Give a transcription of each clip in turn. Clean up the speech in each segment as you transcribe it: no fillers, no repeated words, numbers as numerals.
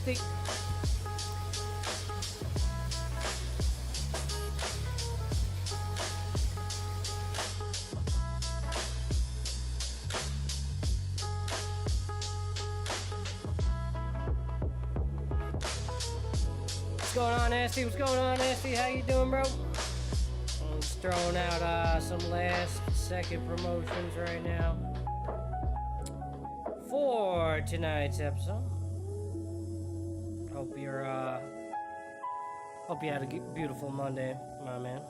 nasty. What's going on, Nasty? What's going on, Nasty? How you doing, bro? I'm just throwing out some last-second promotions right now for tonight's episode. Hope you had a beautiful Monday, my man.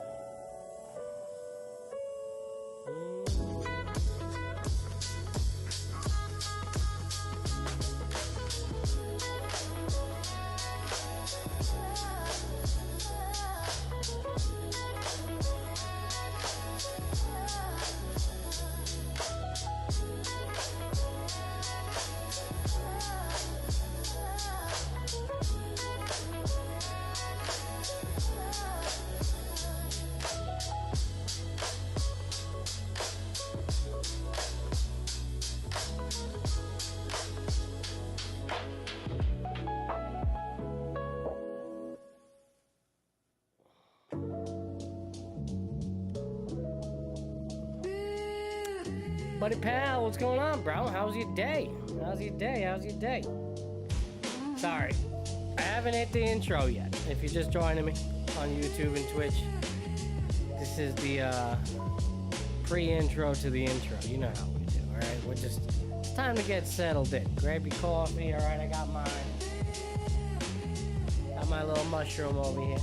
Buddy pal, what's going on, bro? How's your day? Sorry, I haven't hit the intro yet. If you're just joining me on YouTube and Twitch, this is the pre-intro to the intro. You know how we do, alright? It's time to get settled in. Grab your coffee, alright? I got mine. Got my little mushroom over here.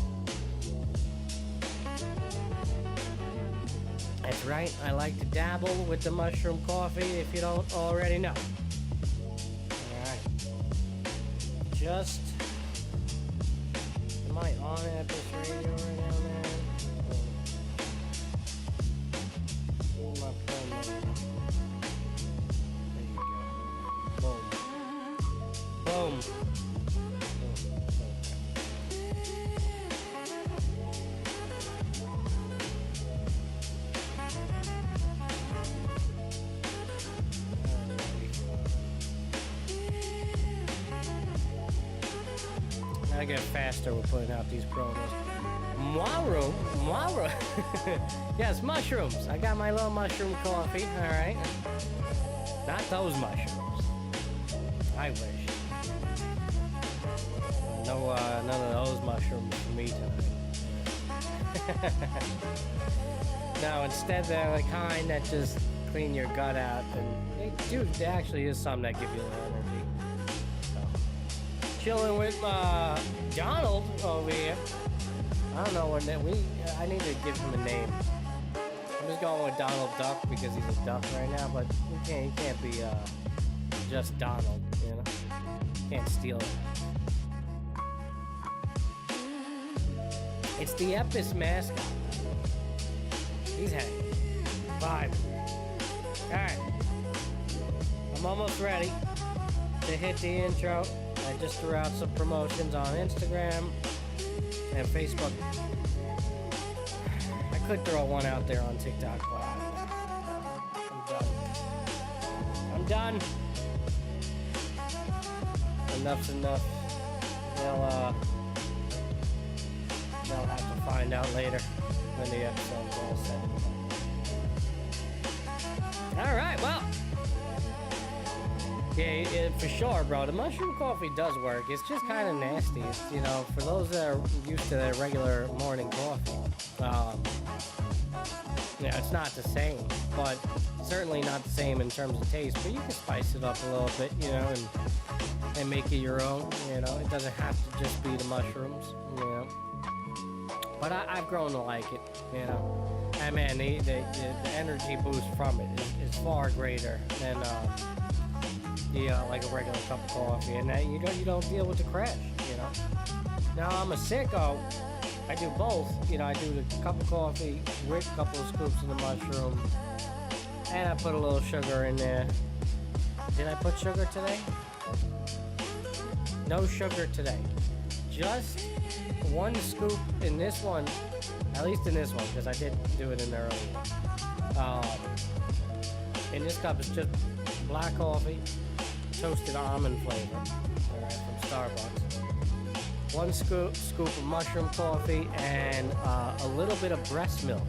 That's right, I like to dabble with the mushroom coffee if you don't already know. Alright. Am I on Epis radio right now, man? Where's my promo? There you go. Boom. Boom. I get faster with putting out these promos. Mushroom. Yes, mushrooms. I got my little mushroom coffee. All right. Not those mushrooms. I wish. No, none of those mushrooms for me tonight. No, instead they're the kind that just clean your gut out, and there actually is some that give you a little energy. Chilling with Donald over here. I don't know what name I need to give him a name. I'm just going with Donald Duck because he's a duck right now, but he can't be just Donald, you know. Can't steal it. It's the Epis mascot. He's hanging. Vibe. Alright. I'm almost ready to hit the intro. I just threw out some promotions on Instagram and Facebook. I could throw one out there on TikTok, but I'm done. Enough's enough. They'll have to find out later when the episode's all set. Alright, well. Yeah, for sure, bro. The mushroom coffee does work. It's just kind of nasty. It's, you know, for those that are used to their regular morning coffee, yeah, it's not the same, but certainly not the same in terms of taste. But you can spice it up a little bit, you know, and make it your own. You know, it doesn't have to just be the mushrooms, you know. But I've grown to like it, you know. And man, the energy boost from it is far greater than like a regular cup of coffee, and that you don't deal with the crash, you know. Now I'm a sicko. I do both, you know. I do the cup of coffee with a couple of scoops of the mushroom, and I put a little sugar in there. Did I put sugar today? No sugar today. Just one scoop in this one, at least in this one, because I did do it in the early one. In this cup, it's just black coffee, toasted almond flavor, all right, from Starbucks. One scoop of mushroom coffee and a little bit of breast milk.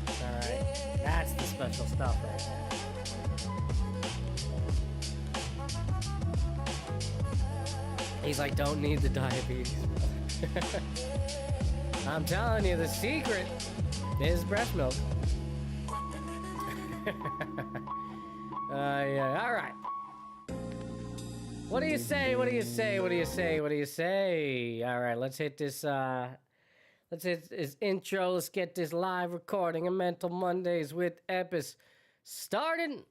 All right, that's the special stuff right there. He's like, don't need the diabetes. I'm telling you, the secret is breast milk. Yeah, all right. What do you say? What do you say? What do you say? What do you say? All right, let's hit this. Let's hit this intro. Let's get this live recording of Mental Mondays with Epis started.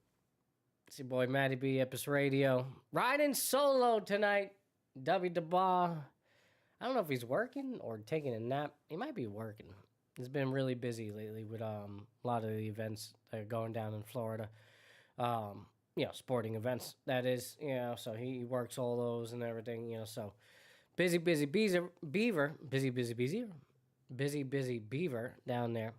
It's your boy Matty B, Epis Radio. Riding solo tonight. W. DeBar. I don't know if he's working or taking a nap. He might be working. He's been really busy lately with a lot of the events that are going down in Florida. Sporting events, that is, so he works all those and everything, so busy beaver down there.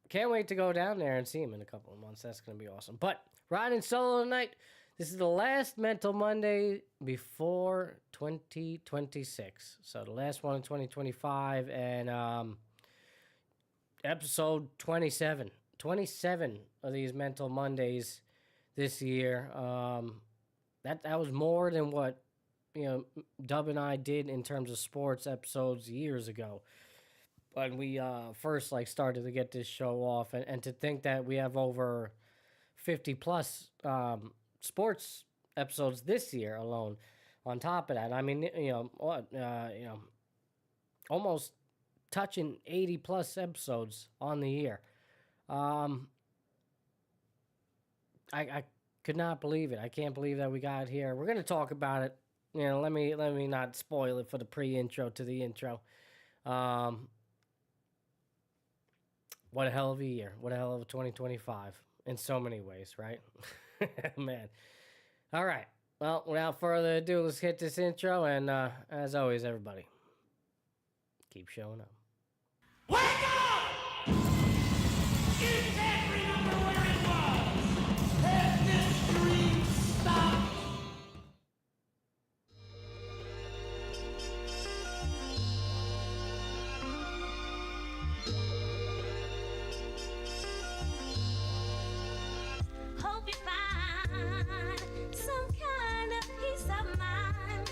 Can't wait to go down there and see him in a couple of months. That's going to be awesome. But riding solo tonight. This is the last Mental Monday before 2026. So the last one in 2025 and episode 27. 27 of these Mental Mondays this year. That was more than what Dub and I did in terms of sports episodes years ago when we first started to get this show off, and to think that we have over 50 plus sports episodes this year alone. On top of that, I mean, almost touching 80 plus episodes on the year. I could not believe it. I can't believe that we got here. We're gonna talk about it. Let me not spoil it for the pre-intro to the intro. What a hell of a year. What a hell of a 2025 in so many ways, right? Man. All right. Well, without further ado, let's hit this intro. And as always, everybody, keep showing up. Wake up! You can't remember where it was. Has this dream stopped? Hope you find some kind of peace of mind.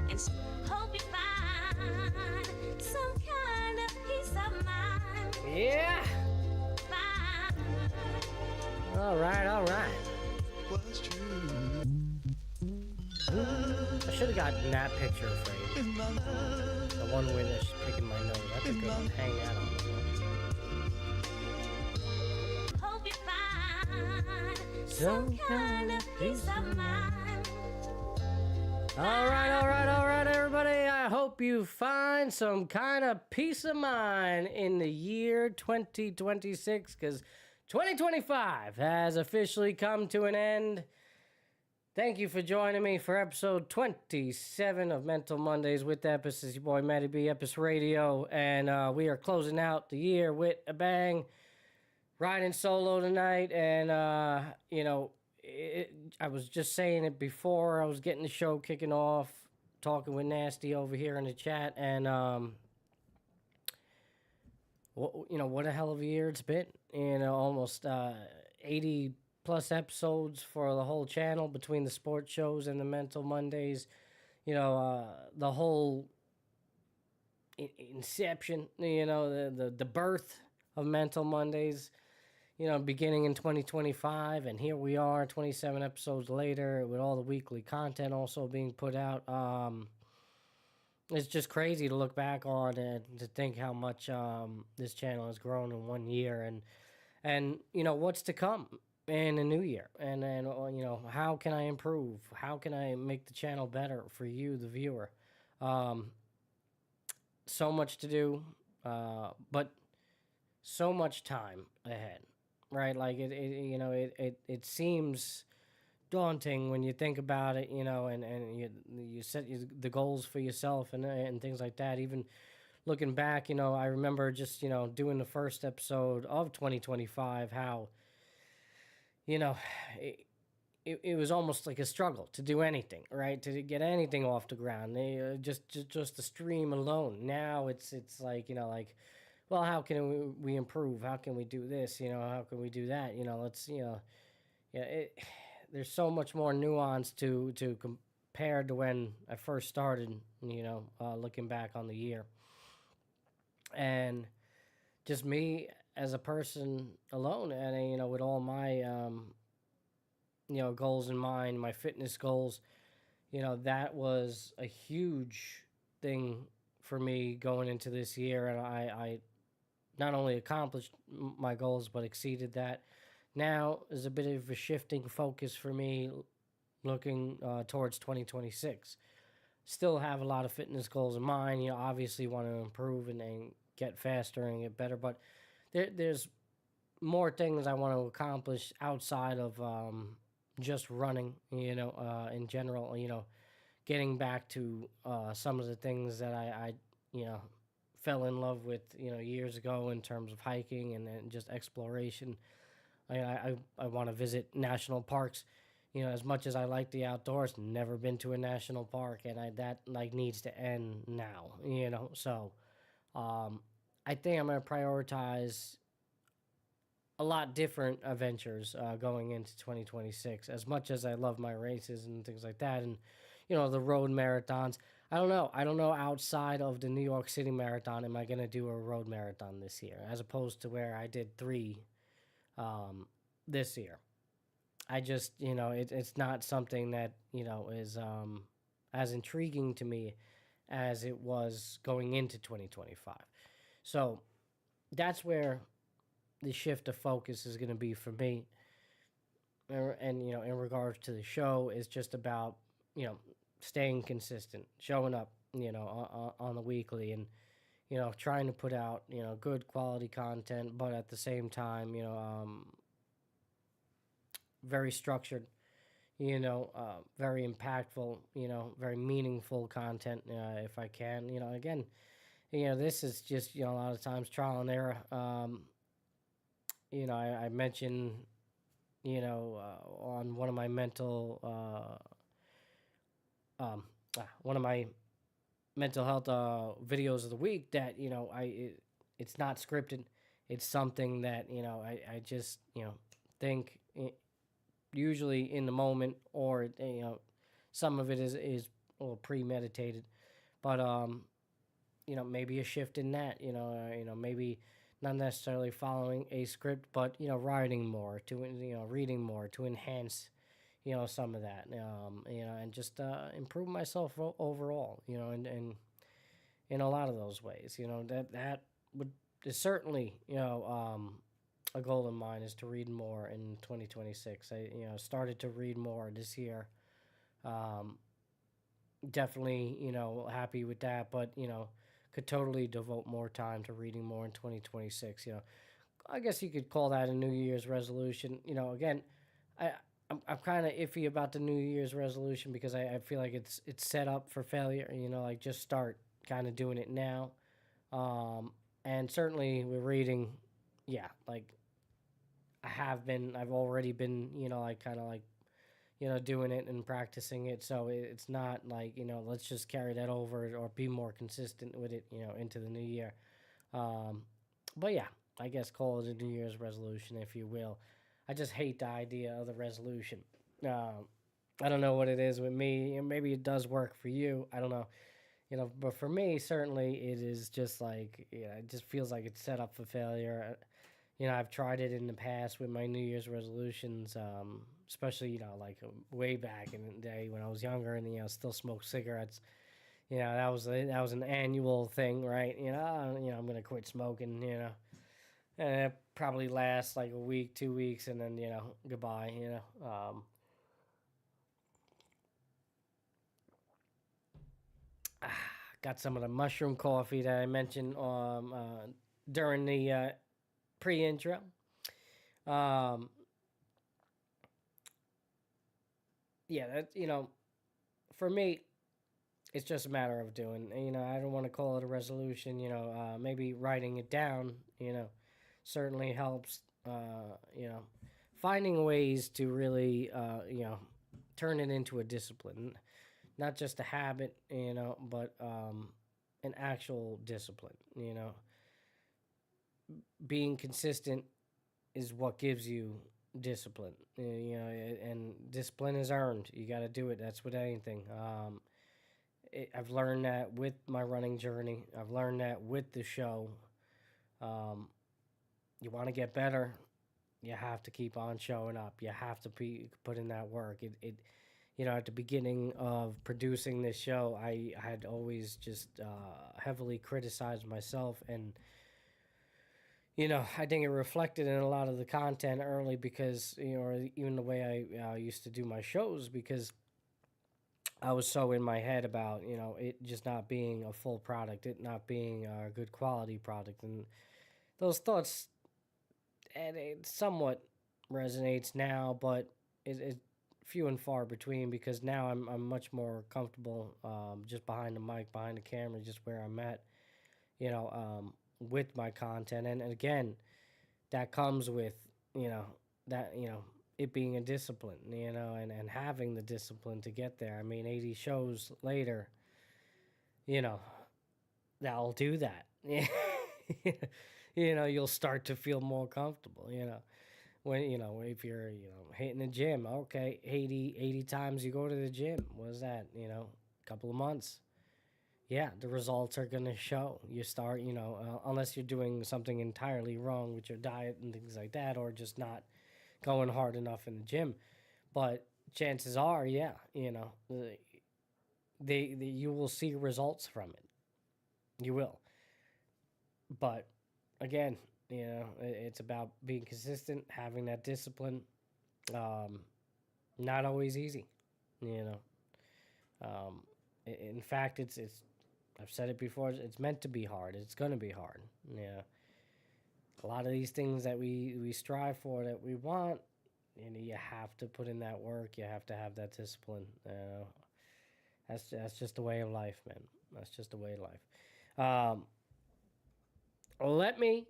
And hope you find some kind of peace of mind. Yeah. All right. Was true. I should have gotten that picture for you. The one where they're picking my nose. That's a good one. Hang out on the Hope you find some kind of peace of mind. All right, everybody. I hope you find some kind of peace of mind in the year 2026, because 2025 has officially come to an end. Thank you for joining me for episode 27 of Mental Mondays with Epis. This is your boy Matty B, Epis Radio, and we are closing out the year with a bang. Riding solo tonight, and I was just saying it before I was getting the show kicking off, talking with Nasty over here in the chat, and what a hell of a year it's been. Almost 80 plus episodes for the whole channel between the sports shows and the Mental Mondays. The whole inception, the birth of Mental Mondays, beginning in 2025, and here we are 27 episodes later with all the weekly content also being put out. It's just crazy to look back on and to think how much this channel has grown in 1 year, and what's to come in the new year, and then how can I improve, how can I make the channel better for you, the viewer. So much to do, but so much time ahead, right? Like it seems daunting when you think about it, and you set the goals for yourself and things like that. Even looking back, I remember just, doing the first episode of 2025, how, you know, it, it was almost like a struggle to do anything, right? To get anything off the ground. Just the stream alone. Now it's like, like, well, how can we improve? How can we do this? How can we do that? Let's, yeah, there's so much more nuance to compared to when I first started, looking back on the year. And just me as a person alone, and with all my goals in mind, my fitness goals, that was a huge thing for me going into this year, and I not only accomplished my goals but exceeded that. Now is a bit of a shifting focus for me, looking towards 2026. Still have a lot of fitness goals in mind. Obviously want to improve and get faster and get better, but there's more things I want to accomplish outside of just running. In general. Getting back to some of the things that I fell in love with years ago in terms of hiking and just exploration. I want to visit national parks. As much as I like the outdoors, never been to a national park, and that like needs to end now. So I think I'm gonna prioritize a lot different adventures going into 2026. As much as I love my races and things like that, and the road marathons. I don't know outside of the New York City Marathon, am I gonna do a road marathon this year, as opposed to where I did 3 this year. I just, it's not something that, is as intriguing to me as it was going into 2025. So that's where the shift of focus is going to be for me. And, in regards to the show, is just about, staying consistent, showing up, on the weekly, and, trying to put out, good quality content, but at the same time, very structured, very impactful, very meaningful content, if I can. Again, this is just, a lot of times trial and error. I mentioned, on one of my one of my mental health videos of the week that, it's not scripted. It's something that, I just, think usually in the moment, or some of it is a little premeditated, but maybe a shift in that, maybe not necessarily following a script, but writing more to, reading more to enhance some of that, and just improve myself overall, and in a lot of those ways, that would is certainly a goal of mine, is to read more in 2026. I started to read more this year. Definitely, happy with that, but could totally devote more time to reading more in 2026. I guess you could call that a New Year's resolution. Again, I'm kind of iffy about the New Year's resolution, because I feel like it's set up for failure. Like, just start kind of doing it now. And certainly with reading, yeah, like I've already been, like kind of like, doing it and practicing it. So it's not like, let's just carry that over or be more consistent with it, into the new year. But yeah, I guess call it a New Year's resolution, if you will. I just hate the idea of the resolution. I don't know what it is with me. Maybe it does work for you. I don't know. But for me, certainly it is just like, it just feels like it's set up for failure. I've tried it in the past with my New Year's resolutions, especially, like way back in the day when I was younger and, still smoked cigarettes. That was an annual thing, right? I'm going to quit smoking, and it probably lasts like a week, 2 weeks, and then, goodbye, Got some of the mushroom coffee that I mentioned during the pre-intro. Yeah, that, for me, it's just a matter of doing. I don't want to call it a resolution. Maybe writing it down. Certainly helps. Finding ways to really turn it into a discipline, not just a habit. But an actual discipline. Being consistent is what gives you discipline. And discipline is earned. You got to do it. That's with anything. I've learned that with my running journey. I've learned that with the show. You want to get better, you have to keep on showing up. You have to put in that work. At the beginning of producing this show, I had always just heavily criticized myself, and I think it reflected in a lot of the content early because or even the way I used to do my shows, because I was so in my head about it just not being a full product, it not being a good quality product, and those thoughts, and it somewhat resonates now, but it's few and far between, because now I'm much more comfortable just behind the mic, behind the camera, just where I'm at, with my content, and again, that comes with that it being a discipline, and having the discipline to get there. I mean, 80 shows later, that'll do that. You'll start to feel more comfortable, when, if you're, hitting the gym, okay, 80 times you go to the gym, what is that, a couple of months? Yeah, the results are going to show. You start, unless you're doing something entirely wrong with your diet and things like that, or just not going hard enough in the gym. But chances are, yeah, you will see results from it. You will. But again, it's about being consistent, having that discipline. Not always easy, In fact, it's I've said it before. It's meant to be hard. It's going to be hard. A lot of these things that we strive for, that we want, you have to put in that work. You have to have that discipline. That's just the way of life, man. That's just the way of life. Let me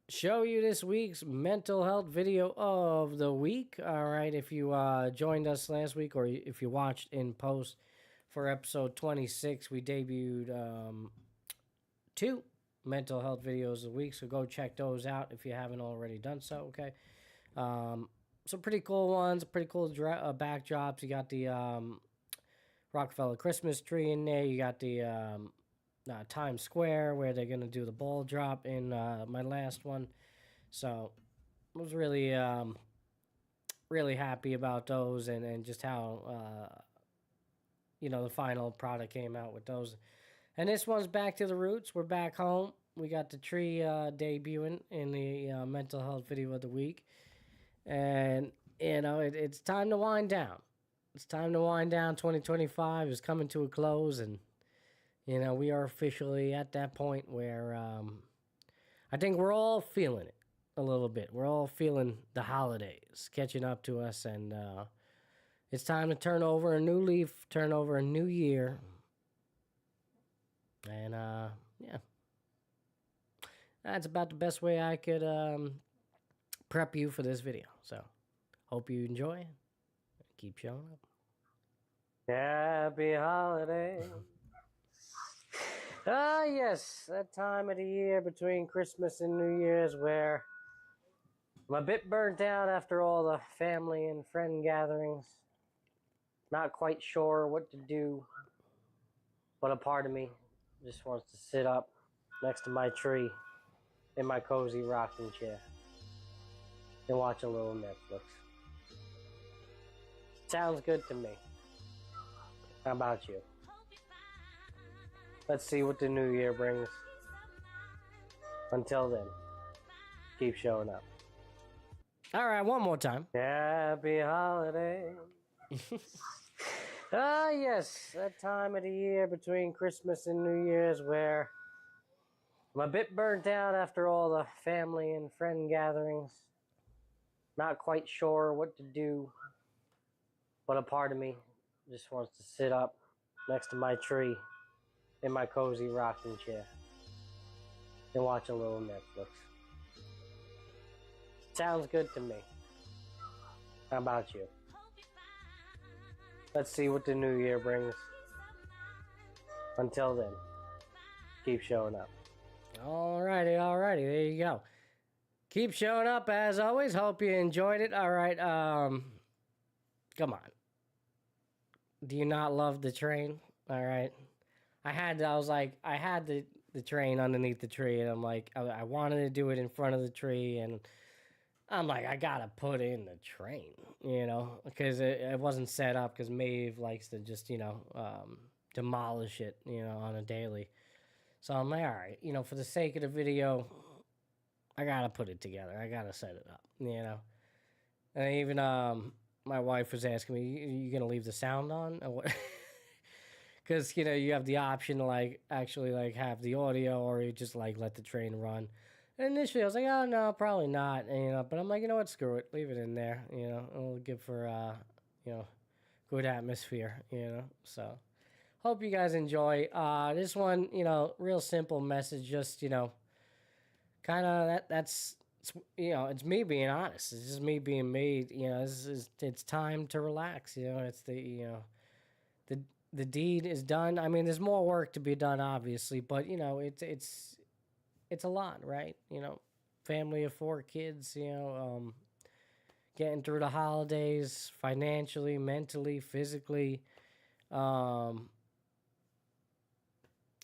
show you this week's mental health video of the week. All right, if you joined us last week, or if you watched in post for episode 26, we debuted 2 mental health videos a week, so go check those out if you haven't already done so. Okay, some pretty cool ones, pretty cool backdrops. You got the Rockefeller Christmas tree in there. You got the Times Square, where they're gonna do the ball drop in my last one. So I was really really happy about those, and just how the final product came out with those. And this one's back to the roots. We're back home. We got the tree debuting in the mental health video of the week. And, it's time to wind down. It's time to wind down. 2025 is coming to a close. And, we are officially at that point where I think we're all feeling it a little bit. We're all feeling the holidays catching up to us. And it's time to turn over a new leaf, turn over a new year. And, yeah. That's about the best way I could prep you for this video. So, hope you enjoy. Keep showing up. Happy holiday. Yes, that time of the year between Christmas and New Year's where I'm a bit burnt out after all the family and friend gatherings. Not quite sure what to do, but a part of me just wants to sit up next to my tree in my cozy rocking chair and watch a little Netflix. Sounds good to me. How about you? Let's see what the new year brings. Until then, keep showing up. All right, one more time. Happy holiday. Yes, that time of the year between Christmas and New Year's where I'm a bit burnt out after all the family and friend gatherings. Not quite sure what to do, but a part of me just wants to sit up next to my tree in my cozy rocking chair and watch a little Netflix. Sounds good to me. How about you? Let's see what the new year brings. Until then, keep showing up. Alrighty, there you go. Keep showing up as always. Hope you enjoyed it. Alright, come on. Do you not love the train? Alright. I had the train underneath the tree, and I'm like, I wanted to do it in front of the tree, and I'm like, I gotta put in the train, because it wasn't set up, because Maeve likes to just, demolish it, on a daily. So I'm like, all right, for the sake of the video, I gotta put it together. I gotta set it up, And even my wife was asking me, you gonna leave the sound on? Or what? Because, you have the option to, actually, have the audio, or you just, let the train run. And initially, I was like, oh, no, probably not. And, but I'm like, you know what, screw it. Leave it in there, It'll give for, good atmosphere, So, hope you guys enjoy. This one, real simple message, just, kind of, that's, it's me being honest. It's just me being me, it's time to relax, It's the deed is done. I mean, there's more work to be done, obviously, but it's a lot, right? Family of 4 kids, getting through the holidays, financially, mentally, physically,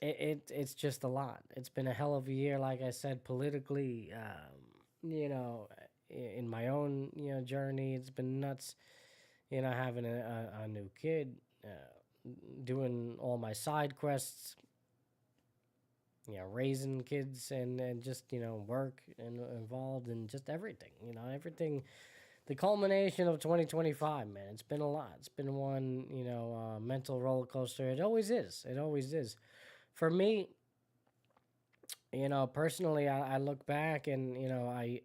it's just a lot. It's been a hell of a year, like I said, politically, in my own journey, it's been nuts. Having a new kid. Doing all my side quests, raising kids, and just, work and involved in just everything, everything. The culmination of 2025, man, it's been a lot. It's been one, mental roller coaster. It always is. It always is. For me, personally, I look back and, I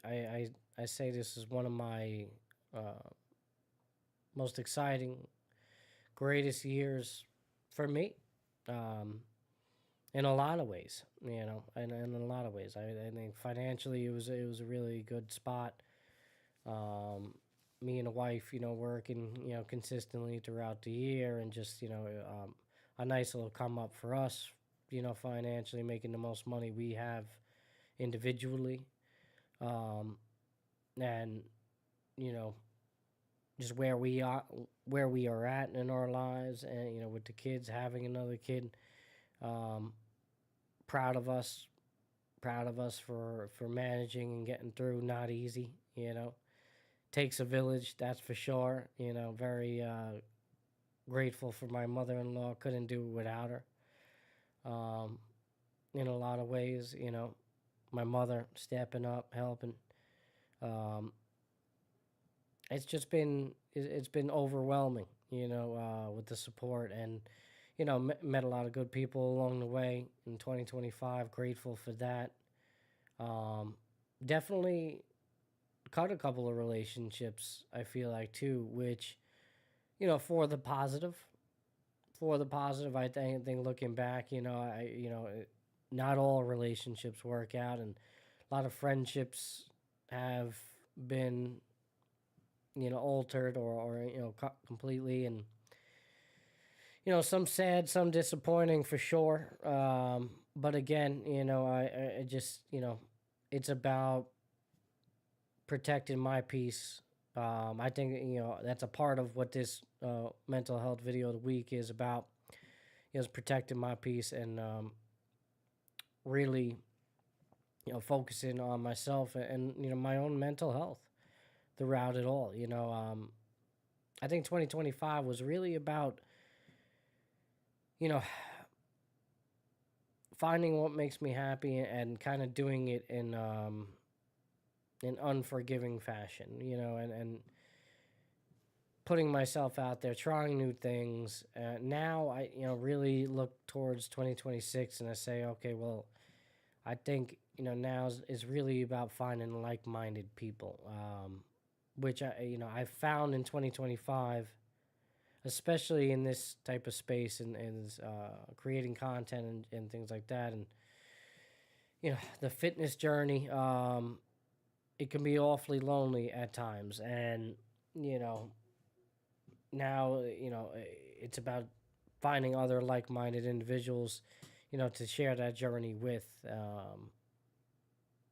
say this is one of my most exciting, greatest years for me, in a lot of ways, and in a lot of ways. I think financially it was a really good spot. Me and the wife, working, consistently throughout the year, and just, a nice little come up for us, financially, making the most money we have individually, and, just where we are at in our lives, and with the kids, having another kid, proud of us for managing and getting through. Not easy, takes a village, that's for sure. Very grateful for my mother-in-law. Couldn't do it without her, in a lot of ways. My mother stepping up, helping. It's been overwhelming, with the support, and, met a lot of good people along the way in 2025. Grateful for that. Definitely cut a couple of relationships, I feel like, too, which, for the positive. I think looking back, not all relationships work out, and a lot of friendships have been, altered or completely, and, some sad, some disappointing for sure. But again, I just, it's about protecting my peace. I think, that's a part of what this mental health video of the week is about, is protecting my peace, and really, focusing on myself, and, my own mental health throughout it all. I think 2025 was really about, finding what makes me happy, and kind of doing it in unforgiving fashion, and putting myself out there, trying new things. Now I, really look towards 2026, and I say, okay, well, I think, now is really about finding like-minded people, which I found in 2025. especially in this type of space and creating content and things like that. And the fitness journey, it can be awfully lonely at times. And you know, now it's about finding other like-minded individuals, to share that journey with.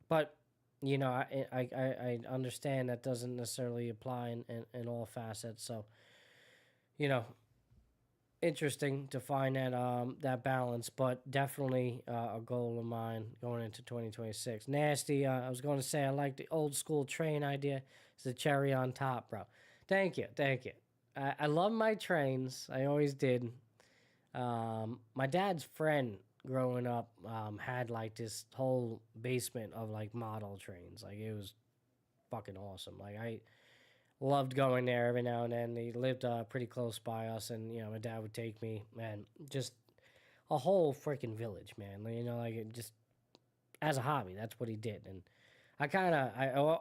But I understand that doesn't necessarily apply in all facets. So you know, interesting to find that balance, but definitely a goal of mine going into 2026. Nasty. I was going to say I like the old school train idea. It's the cherry on top, bro. Thank you, thank you. I love my trains. I always did. My dad's friend growing up had like this whole basement of like model trains. Like it was fucking awesome. Like I loved going there every now and then. He lived pretty close by us, and my dad would take me, and just a whole freaking village, man. Like it just as a hobby, that's what he did. And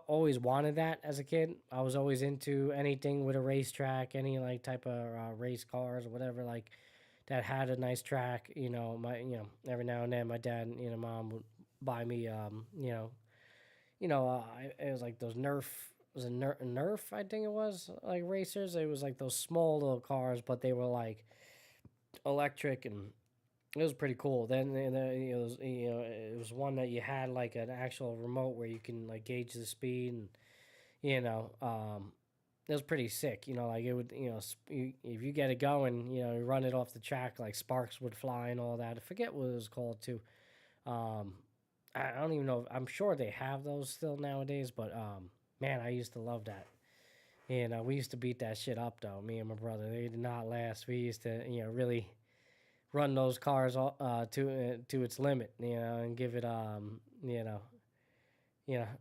always wanted that as a kid. I was always into anything with a racetrack, any like type of race cars or whatever, like that had a nice track. Every now and then my dad and mom would buy me it was like those Nerf, I think it was, like racers. It was like those small little cars, but they were like electric, and it was pretty cool. Then it was one that you had like an actual remote where you can like gauge the speed, and it was pretty sick. Like it would if you get it going, you run it off the track, like sparks would fly and all that. I forget what it was called too. I don't even know. I'm sure they have those still nowadays, but man, I used to love that. We used to beat that shit up though. Me and my brother, they did not last. We used to, really run those cars to its limit, and give it,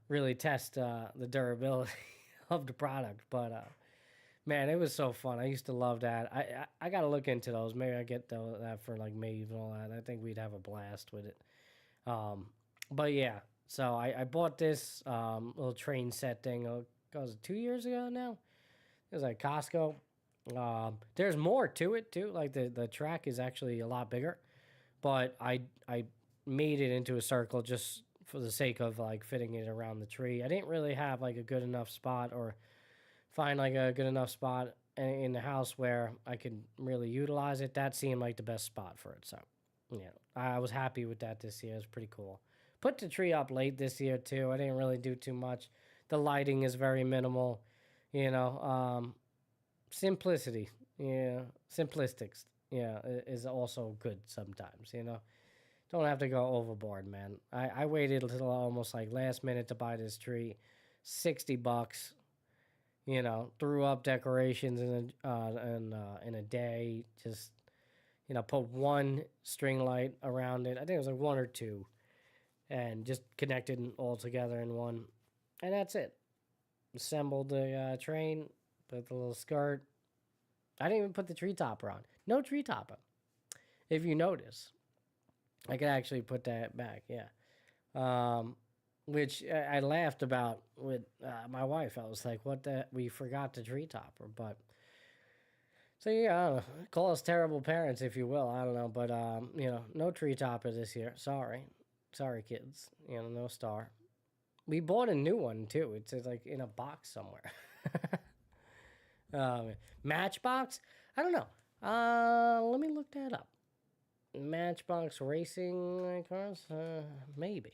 really test the durability of the product. But man, it was so fun. I used to love that. I got to look into those. Maybe I get that for like Maeve and all that. I think we'd have a blast with it. But yeah. So I bought this little train set thing. Was it 2 years ago now? It was like Costco. There's more to it too. Like the track is actually a lot bigger, but I made it into a circle just for the sake of like fitting it around the tree. I didn't really have like a good enough spot, or find like a good enough spot in the house where I could really utilize it. That seemed like the best spot for it. So I was happy with that this year. It was pretty cool. Put the tree up late this year too. I didn't really do too much. The lighting is very minimal, simplicity, simplistics, is also good sometimes, Don't have to go overboard, man. I waited until almost like last minute to buy this tree, $60, threw up decorations in a day, just, put one string light around it. I think it was like one or two, and just connected all together in one. And that's it. Assembled the train, put the little skirt. I didn't even put the tree topper on. No tree topper. If you notice, I could actually put that back, yeah. Which I laughed about with my wife. I was like, what the? We forgot the tree topper. But, so yeah, I don't know. Call us terrible parents, if you will. I don't know. But, no tree topper this year. Sorry, kids. No star. We bought a new one too. It's like in a box somewhere. Matchbox? I don't know. Let me look that up. Matchbox racing cars? Maybe.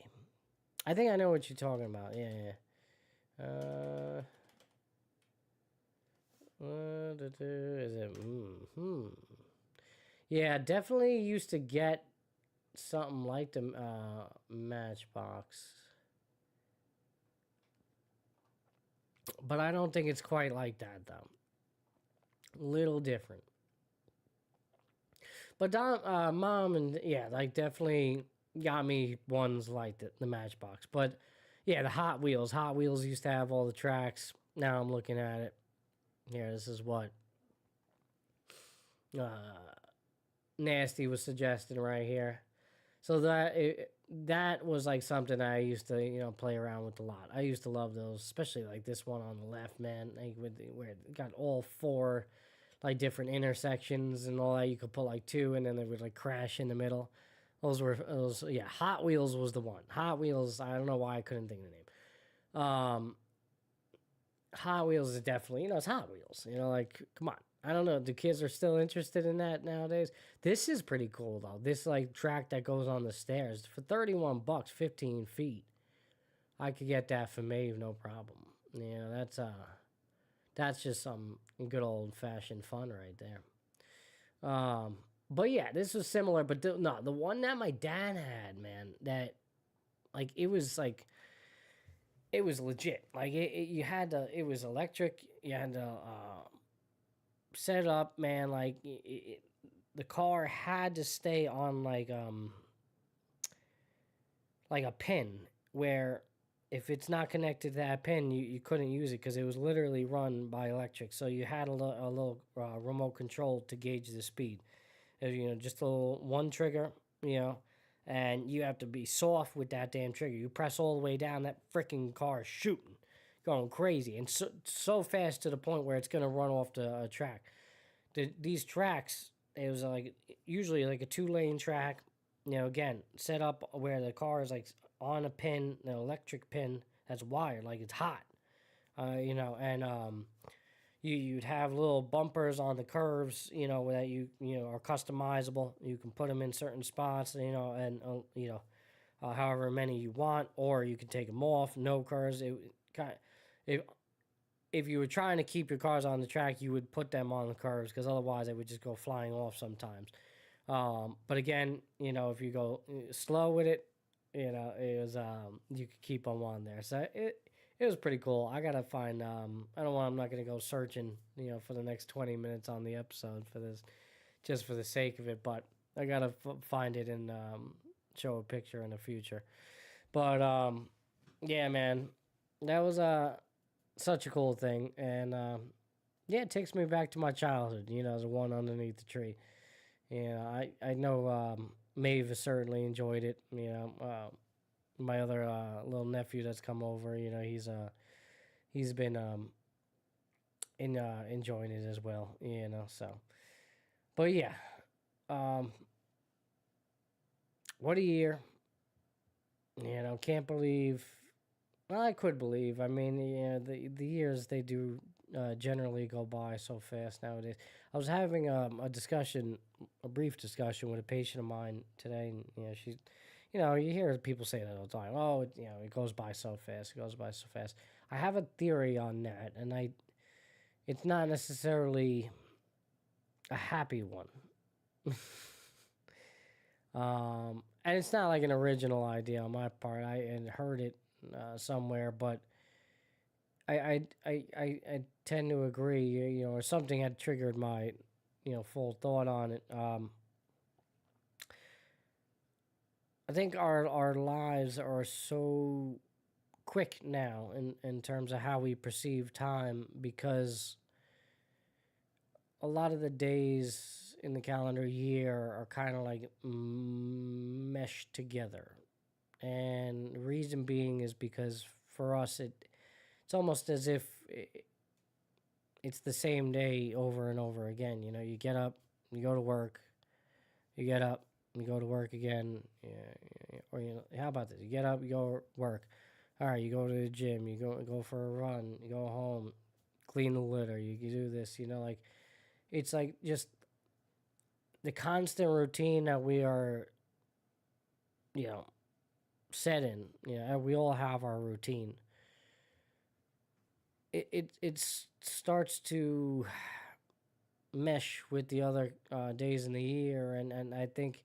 I think I know what you're talking about. Yeah. What is it? Yeah, definitely used to get something like the Matchbox. But I don't think it's quite like that, though. Little different. But Mom and, like, definitely got me ones like the Matchbox. But, yeah, the Hot Wheels. Hot Wheels used to have all the tracks. Now I'm looking at it. Here, this is what Nasty was suggesting right here. So that was like something I used to, play around with a lot. I used to love those, especially like this one on the left, man. Like where it got all four like different intersections and all that. You could put like two, and then they would like crash in the middle. Yeah. Hot Wheels was the one. Hot Wheels. I don't know why I couldn't think of the name. Hot Wheels is definitely, it's Hot Wheels. Like, come on. I don't know. Do kids are still interested in that nowadays? This is pretty cool though. This like track that goes on the stairs for $31, 15 feet. I could get that for Maeve, no problem. That's just some good old fashioned fun right there. But yeah, this was similar, but the one that my dad had, man, that like it was legit. Like it was electric. You had to set it up, man. Like the car had to stay on like a pin where if it's not connected to that pin, you couldn't use it because it was literally run by electric. So you had a little remote control to gauge the speed. Just a little one trigger, and you have to be soft with that damn trigger. You press all the way down, that freaking car is shooting, going crazy, and so fast to the point where it's gonna run off the track. These tracks, it was like usually like a 2-lane track. Again, set up where the car is like on a pin, an electric pin that's wired, like it's hot. And you'd have little bumpers on the curves, that you are customizable. You can put them in certain spots, and however many you want, or you can take them off. No curves. If you were trying to keep your cars on the track, you would put them on the curves because otherwise they would just go flying off sometimes. But again, if you go slow with it, it was you could keep them on there. So it was pretty cool. I gotta find. I'm not gonna go searching, for the next 20 minutes on the episode for this, just for the sake of it. But I gotta find it and show a picture in the future. But yeah, man, that was such a cool thing, and yeah, it takes me back to my childhood. As the one underneath the tree. I know Maeve has certainly enjoyed it. My other little nephew that's come over, he's been enjoying it as well. So, but yeah, what a year. Can't believe. Well, I could believe. I mean, the years they do generally go by so fast nowadays. I was having a brief discussion with a patient of mine today, and she's, you hear people say that all the time. Oh, it goes by so fast. It goes by so fast. I have a theory on that, and it's not necessarily a happy one. And it's not like an original idea on my part. I had heard it somewhere, but I tend to agree, or something had triggered my, full thought on it. I think our lives are so quick now in terms of how we perceive time, because a lot of the days in the calendar year are kind of like meshed together. And the reason being is because for us, it's almost as if it's the same day over and over again. You get up, you go to work, you get up, you go to work again. Or how about this? You get up, you go to work. All right, you go to the gym, you go for a run, you go home, clean the litter, you do this. Like it's like just the constant routine that we are, set in. We all have our routine. It starts to mesh with the other days in the year, and I think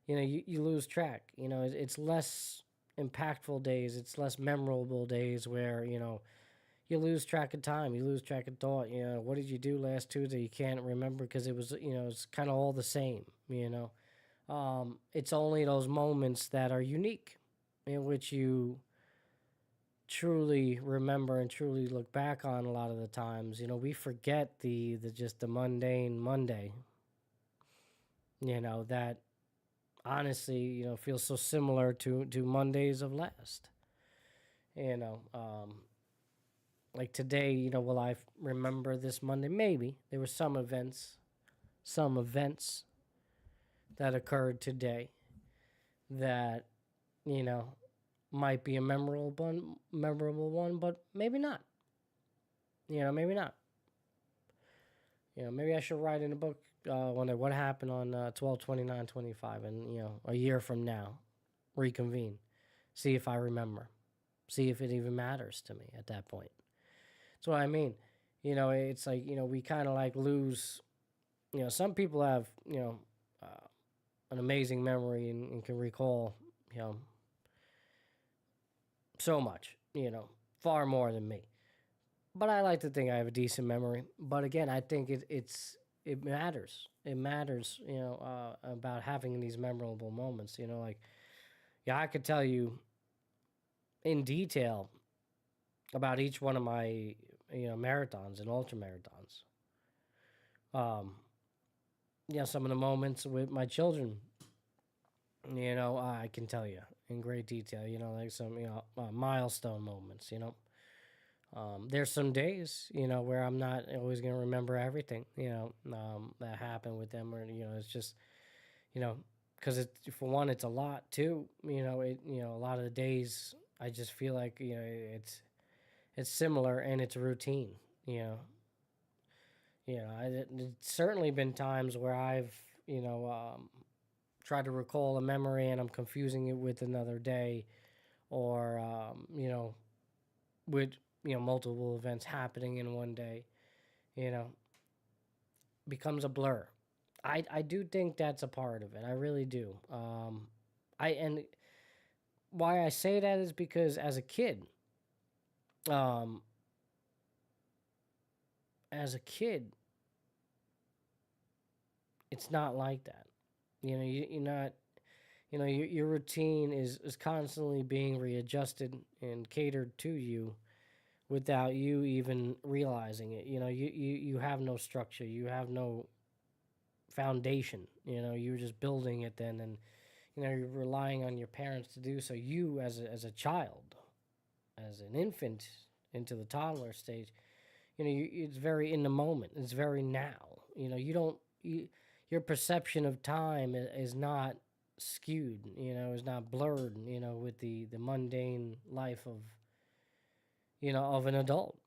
you lose track. It's less impactful days, it's less memorable days where you lose track of time, you lose track of thought. What did you do last Tuesday? You can't remember because it was it's kind of all the same. It's only those moments that are unique in which you truly remember and truly look back on. A lot of the times, we forget the just the mundane Monday, that honestly, feels so similar to Mondays of last. like today, will I remember this Monday? Maybe there were some events that occurred today that you know might be a memorable one, but maybe not. Maybe not. Maybe I should write in a book what happened on 12/29/25, and a year from now, reconvene, see if I remember, see if it even matters to me at that point. That's what I mean. It's like we kind of like lose. Some people have an amazing memory and can recall so much. Far more than me. But I like to think I have a decent memory. But again, I think it matters. It matters, about having these memorable moments. Like, yeah, I could tell you in detail about each one of my marathons and ultra marathons. Some of the moments with my children. I can tell you in great detail. Like some milestone moments. There's some days, where I'm not always going to remember everything, that happened with them, or it's just, because for one, it's a lot too, a lot of the days I just feel like it's similar and it's routine, it's certainly been times where I've tried to recall a memory and I'm confusing it with another day, or with multiple events happening in one day, becomes a blur. I do think that's a part of it. I really do. And why I say that is because as a kid, it's not like that. You're not. Your routine is constantly being readjusted and catered to you without you even realizing it. You have no structure, you have no foundation. You're just building it then, and you're relying on your parents to do so. You as a child, as an infant into the toddler stage, it's very in the moment. It's very now. Your perception of time is not skewed. Is not blurred. With the mundane life of of an adult.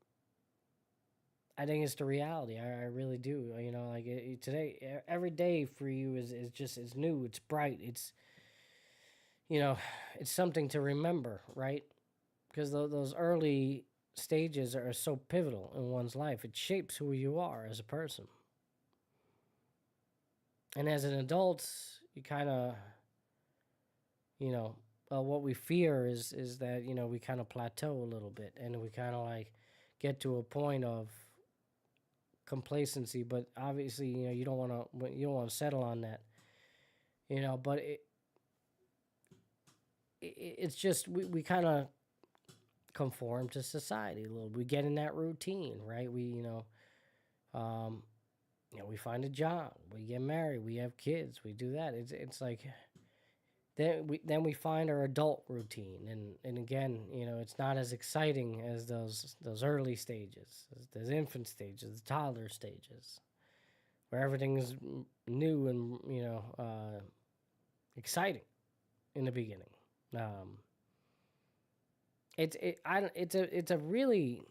I think it's the reality. I really do. Like today, every day for you is just, it's new, it's bright, it's something to remember, right? Because those early stages are so pivotal in one's life. It shapes who you are as a person. And as an adult, you kind of, what we fear is that we kind of plateau a little bit, and we kind of like get to a point of complacency. But obviously, you don't want to settle on that. But it's just we kind of conform to society a little. We get in that routine, right? We we find a job, we get married, we have kids, we do that. It's like. Then we find our adult routine, and again, it's not as exciting as those early stages, those infant stages, the toddler stages, where everything is new and exciting in the beginning. It's a really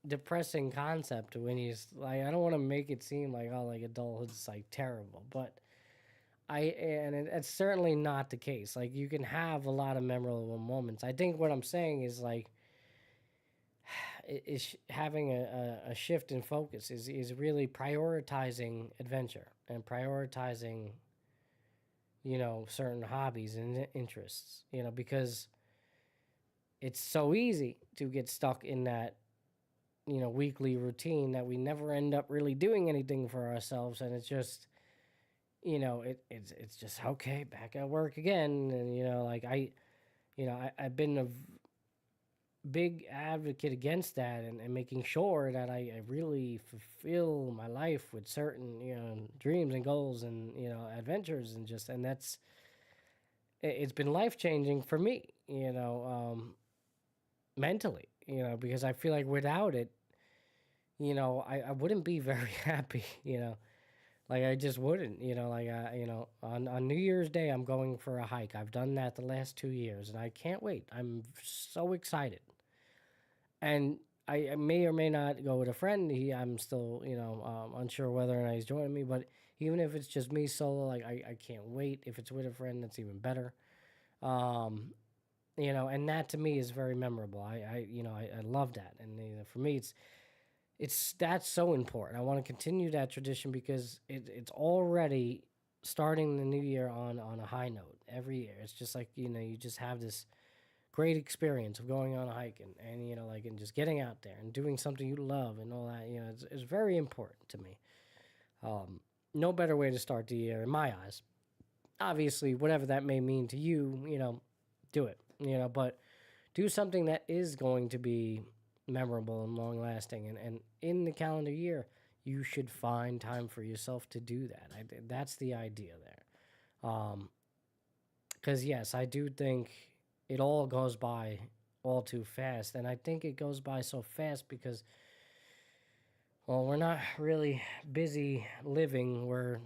depressing concept when you like. I don't want to make it seem like like adulthood's like terrible, but. It's certainly not the case. Like, you can have a lot of memorable moments. I think what I'm saying is like, is having a shift in focus is really prioritizing adventure and prioritizing, certain hobbies and interests, because it's so easy to get stuck in that, weekly routine that we never end up really doing anything for ourselves. And it's just, it's just okay, back at work again. And like I've been a big advocate against that, and making sure that I really fulfill my life with certain dreams and goals and adventures, and it's been life changing for me, mentally, because I feel like without it, I wouldn't be very happy, like I just wouldn't, like on New Year's Day I'm going for a hike. I've done that the last 2 years, and I can't wait. I'm so excited, and I may or may not go with a friend. I'm still unsure whether or not he's joining me, but even if it's just me solo, like I can't wait. If it's with a friend, that's even better. Um, and that to me is very memorable. I love that, and for me it's that's so important. I want to continue that tradition because it's already starting the new year on a high note every year. It's just like you just have this great experience of going on a hike and like and just getting out there and doing something you love and all that. It's very important to me. No better way to start the year in my eyes. Obviously, whatever that may mean to you, do it. But do something that is going to be memorable and long lasting. And in the calendar year, you should find time for yourself to do that. That's the idea there. Because, yes, I do think it all goes by all too fast. And I think it goes by so fast because, well, we're not really busy living. We're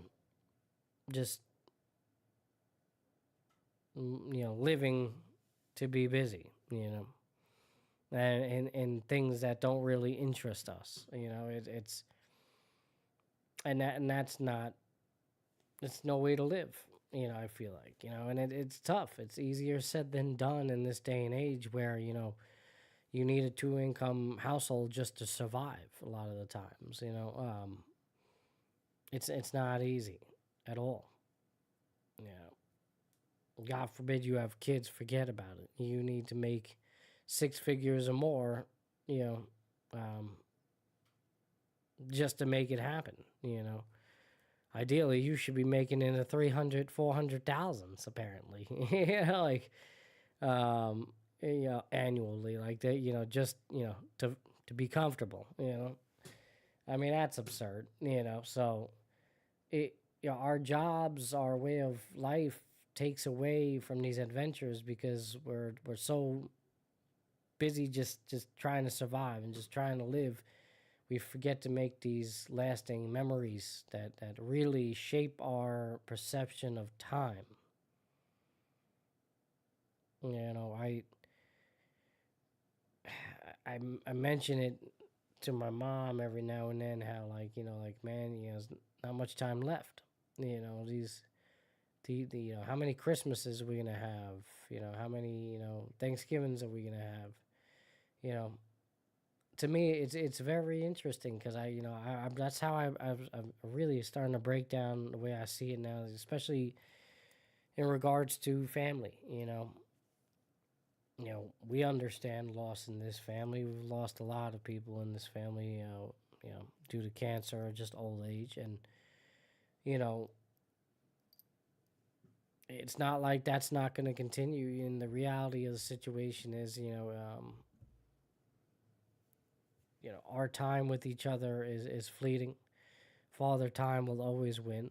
just, living to be busy, and things that don't really interest us. It's and that's not, it's no way to live. I feel like and it's tough. It's easier said than done in this day and age where you need a 2-income household just to survive a lot of the times. It's not easy at all. God forbid you have kids, forget about it. You need to make 6 figures or more, just to make it happen. Ideally, you should be making in the 300, 400,000s apparently, like, annually, like that, just, to be comfortable, I mean, that's absurd, so our jobs, our way of life takes away from these adventures because we're so busy just trying to survive and just trying to live. We forget to make these lasting memories that really shape our perception of time. I mention it to my mom every now and then how like man, there's not much time left. How many Christmases are we gonna have? How many Thanksgivings are we gonna have? To me, it's very interesting because that's how I'm really starting to break down the way I see it now, especially in regards to family. We understand loss in this family. We've lost a lot of people in this family, due to cancer or just old age, and it's not like that's not going to continue. And the reality of the situation is, our time with each other is fleeting. Father time will always win.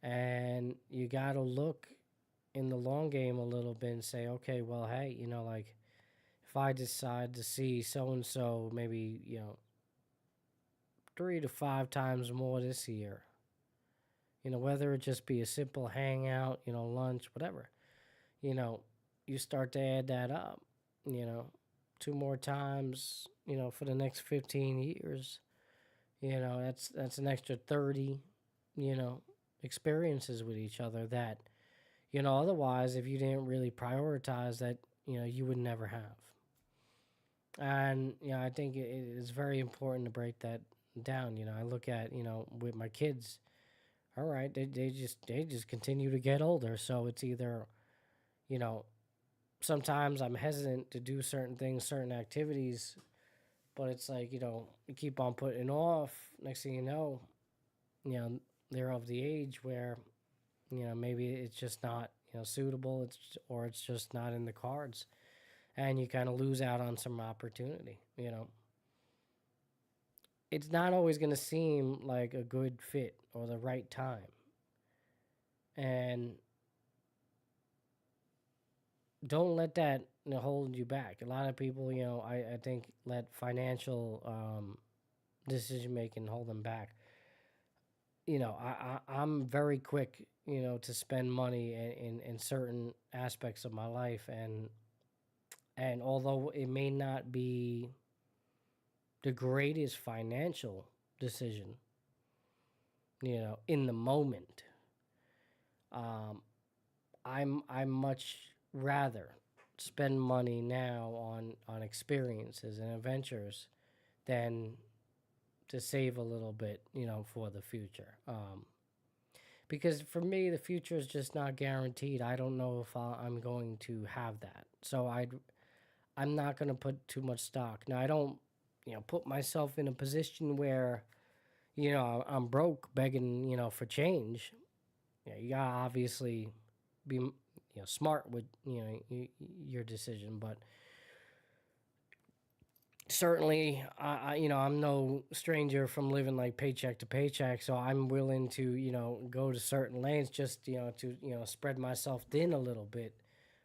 And you got to look in the long game a little bit and say, okay, well, hey, like if I decide to see so-and-so maybe, 3 to 5 times more this year, whether it just be a simple hangout, lunch, whatever, you start to add that up, 2 more times, for the next 15 years, that's an extra 30, experiences with each other that, otherwise, if you didn't really prioritize that, you would never have. And, I think it is very important to break that down. I look at, with my kids, all right, they just continue to get older. So it's either, sometimes I'm hesitant to do certain things, certain activities, but it's like, you keep on putting off. Next thing you know, they're of the age where, maybe it's just not, suitable, or it's just not in the cards. And you kind of lose out on some opportunity, It's not always going to seem like a good fit or the right time. And don't let that hold you back. A lot of people, I think let financial decision making hold them back. I'm very quick, to spend money in certain aspects of my life, and although it may not be the greatest financial decision, in the moment, I'm much rather spend money now on experiences and adventures than to save a little bit, for the future. Because for me, the future is just not guaranteed. I don't know if I'm going to have that. So I'm not going to put too much stock. Now, I don't, put myself in a position where, I'm broke begging, for change. You got to obviously be, smart with, your decision. But certainly, I'm no stranger from living like paycheck to paycheck, so I'm willing to, go to certain lanes just, to, spread myself thin a little bit,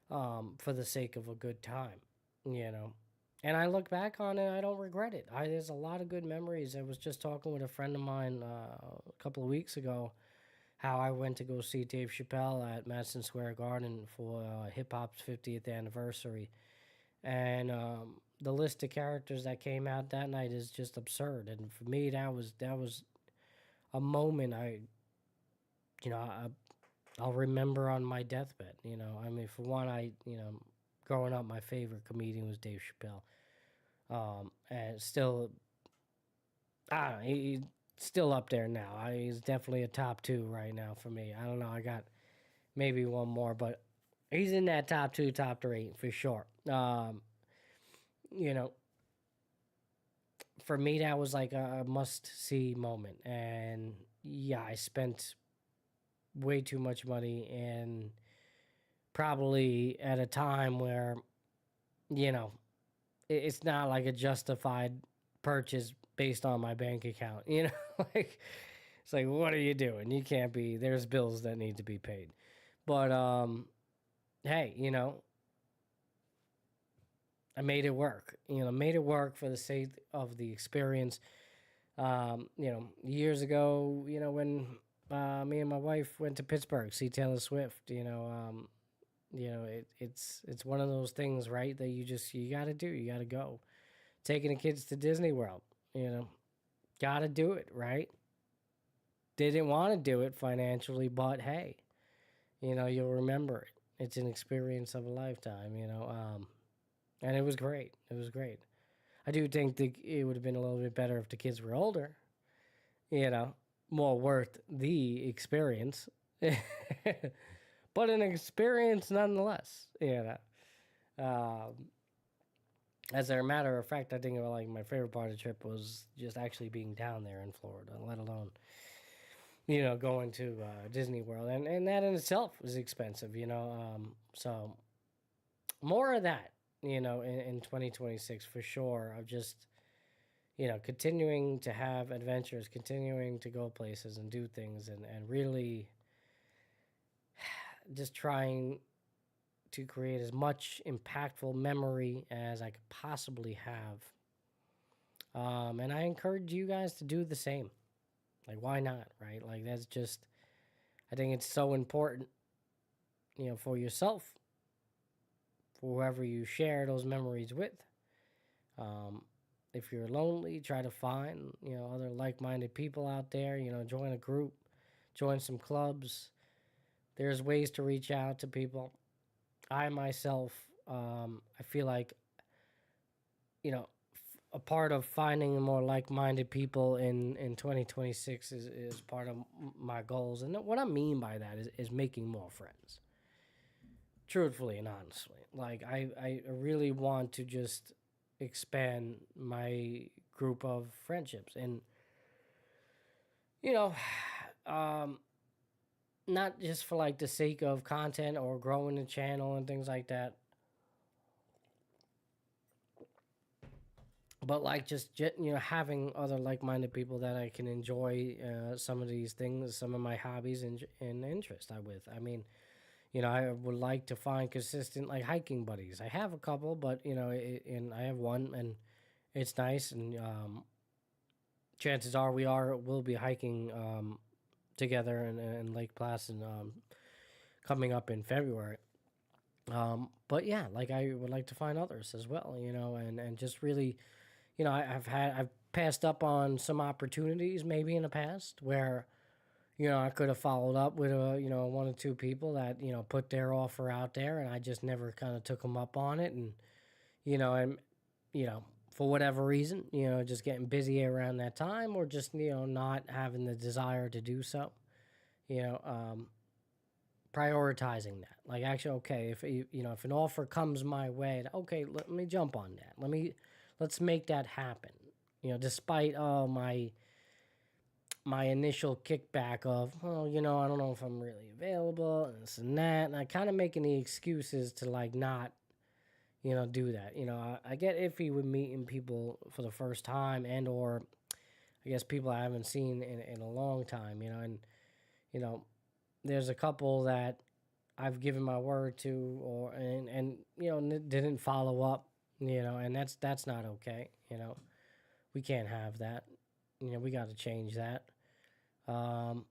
for the sake of a good time, And I look back on it, I don't regret it. There's a lot of good memories. I was just talking with a friend of mine a couple of weeks ago, how I went to go see Dave Chappelle at Madison Square Garden for hip hop's 50th anniversary. And the list of characters that came out that night is just absurd. And for me, that was a moment I'll remember on my deathbed. I mean, for one, growing up, my favorite comedian was Dave Chappelle. And still, I don't know, he's still up there now. He's definitely a top 2 right now for me. I don't know, I got maybe one more, but he's in that top 2, top 3 for sure. For me, that was like a must-see moment. And yeah, I spent way too much money, and probably at a time where, it's not like a justified purchase based on my bank account. Like, it's like, what are you doing? You can't be, there's bills that need to be paid. But, hey, I made it work. Made it work for the sake of the experience. Years ago, when me and my wife went to Pittsburgh, see Taylor Swift. It's one of those things, right? That you got to do. You got to go. Taking the kids to Disney World. Got to do it, right? Didn't want to do it financially, but hey, you'll remember it. It's an experience of a lifetime. And it was great. It was great. I do think it would have been a little bit better if the kids were older. More worth the experience. But an experience nonetheless. As a matter of fact, I think like my favorite part of the trip was just actually being down there in Florida, let alone, going to Disney World. And that in itself was expensive, so more of that. In 2026 for sure, of just, continuing to have adventures, continuing to go places and do things, and really just trying to create as much impactful memory as I could possibly have. And I encourage you guys to do the same. Like, why not, right? Like, that's just, I think it's so important, for yourself, for whoever you share those memories with. If you're lonely, try to find, other like-minded people out there, join a group, join some clubs. There's ways to reach out to people. I myself, I feel like, a part of finding more like-minded people in 2026 is part of my goals. And what I mean by that is making more friends. Truthfully and honestly. Like, I really want to just expand my group of friendships. And, not just for like the sake of content or growing the channel and things like that, but like just having other like-minded people that I can enjoy some of these things, some of my hobbies and interests with. I mean, I would like to find consistent like hiking buddies. I have a couple, but and I have one, and it's nice. And chances are we'll be hiking together in Lake Placid coming up in February. But yeah, like I would like to find others as well, and just really, I've passed up on some opportunities maybe in the past where, I could have followed up with one or two people that, put their offer out there, and I just never kind of took them up on it. And, and, for whatever reason, just getting busy around that time, or just, not having the desire to do so, you know, um, prioritizing that. Like, actually, okay, if an offer comes my way, okay, let me jump on that. Let's make that happen. Despite my initial kickback of, well, I don't know if I'm really available and this and that, and I kind of making the excuses to like not, do that. I get iffy with meeting people for the first time, and or I guess people I haven't seen in a long time. And you know, there's a couple that I've given my word to, and didn't follow up. And that's not okay. We can't have that. We got to change that. Um,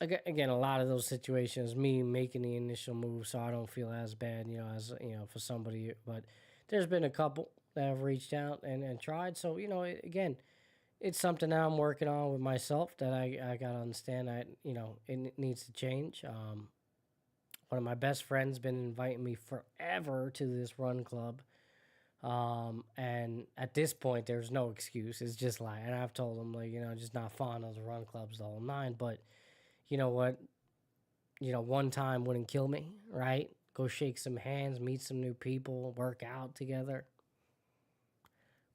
again, a lot of those situations, me making the initial move, so I don't feel as bad, as for somebody. But there's been a couple that have reached out and tried. So again, it's something that I'm working on with myself that I gotta understand that it needs to change. One of my best friends been inviting me forever to this run club. And at this point, there's no excuse. It's just like, and I've told him, like, just not fond of the run clubs the whole nine. But you know what? One time wouldn't kill me, right? Go shake some hands, meet some new people, work out together.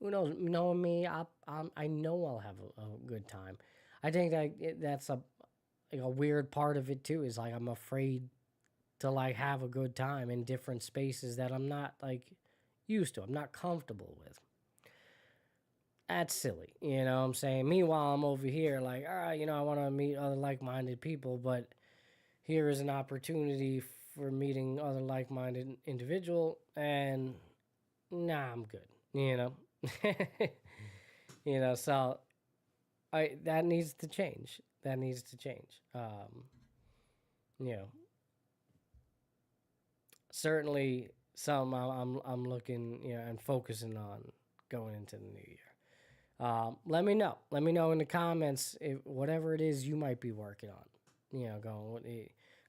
Who knows? Knowing me, I know I'll have a good time. I think that's a weird part of it too. Is like I'm afraid to like have a good time in different spaces that I'm not like used to. I'm not comfortable with. That's silly, what I'm saying? Meanwhile, I'm over here like, all right, I want to meet other like-minded people, but here is an opportunity for meeting other like-minded individual, and nah, I'm good, so that needs to change. That needs to change. You know, certainly some I'm looking, and focusing on going into the new year. Let me know. Let me know in the comments if whatever it is you might be working on.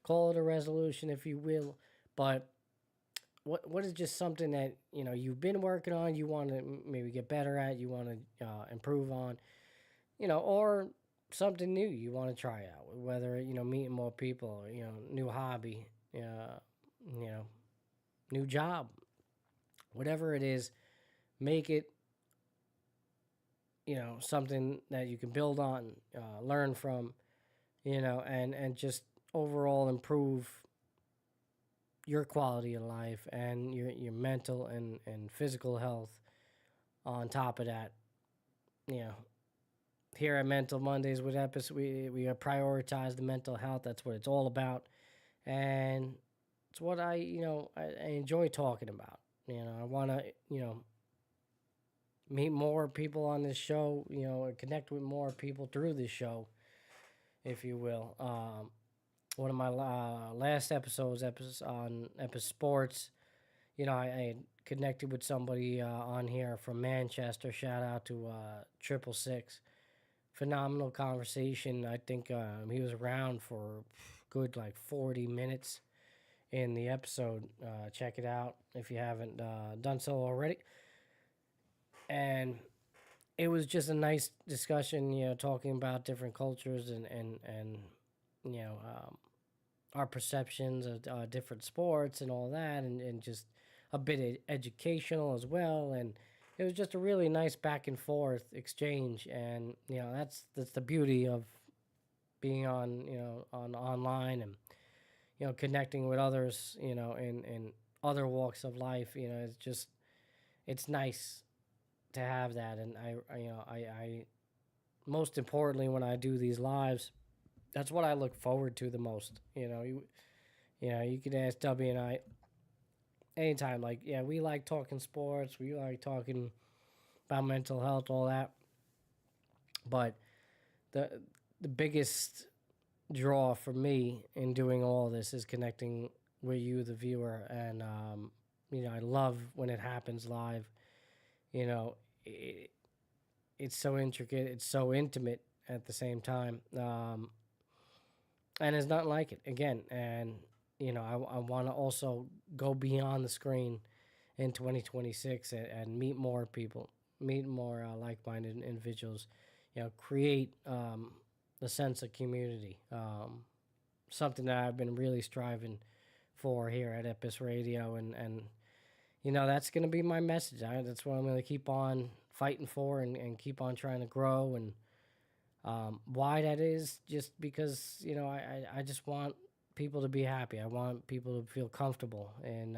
Call it a resolution if you will, but what is just something that you've been working on, you want to maybe get better at, you want to improve on, or something new you want to try out, whether meeting more people, new hobby, new job, whatever it is, make it something that you can build on, learn from, and just overall improve your quality of life and your mental and physical health. On top of that, here at Mental Mondays with Epis, we prioritize the mental health. That's what it's all about, and it's what I enjoy talking about. I want to meet more people on this show, connect with more people through this show, if you will. One of my last episodes on Epis Sports, I connected with somebody on here from Manchester. Shout out to 666. Phenomenal conversation. I think he was around for good like 40 minutes in the episode. Check it out if you haven't done so already. And it was just a nice discussion, talking about different cultures and our perceptions of different sports and all that, and just a bit educational as well. And it was just a really nice back and forth exchange. And that's the beauty of being on online, and connecting with others, in other walks of life. It's nice to have that. And I most importantly, when I do these lives, that's what I look forward to the most. You could ask W and I anytime. Like, yeah, we like talking sports. We like talking about mental health, all that. But the biggest draw for me in doing all this is connecting with you, the viewer, and I love when it happens live. It's so intricate, it's so intimate at the same time, and it's not like it again. And I want to also go beyond the screen in 2026 and meet more people, meet more like-minded individuals, create the sense of community, something that I've been really striving for here at Epis Radio, and that's going to be my message. That's what I'm going to keep on fighting for and keep on trying to grow. And why that is just because, I just want people to be happy. I want people to feel comfortable in